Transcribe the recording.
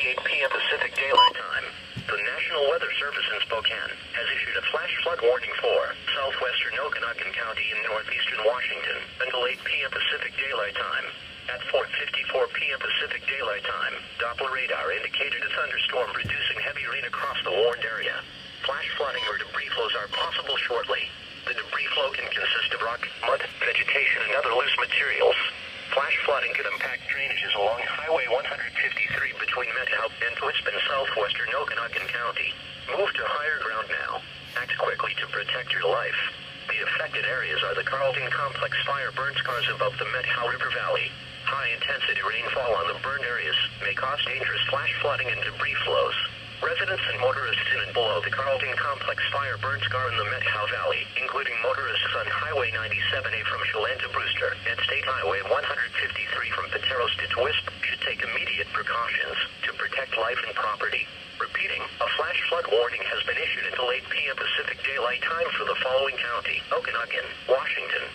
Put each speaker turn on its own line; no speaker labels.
8 p.m. Pacific Daylight Time. The National Weather Service in Spokane has issued a flash flood warning for southwestern Okanagan County in northeastern Washington until 8 p.m. Pacific Daylight Time. At 4:54 p.m. Pacific Daylight Time, Doppler radar indicated a thunderstorm producing heavy rain across the warned area. Flash flooding or debris flows are possible shortly. The debris flow can consist of rock, mud, vegetation, and other loose materials. Flash flooding could impact drainages along Highway 153 between Methow and Twisp in southwestern Okanagan County. Move to higher ground now. Act quickly to protect your life. The affected areas are the Carlton Complex fire burn scars above the Methow River Valley. High-intensity rainfall on the burned areas may cause dangerous flash flooding and debris flows. Residents and motorists in and below the Carlton Complex fire burn scar in the Methow Valley, including motorists on Highway 97A from Chelan to Brewster and State Highway 153 from Pateros to Twisp, should take immediate precautions to protect life and property. Repeating, a flash flood warning has been issued until 8 p.m. Pacific Daylight Time for the following county: Okanagan, Washington,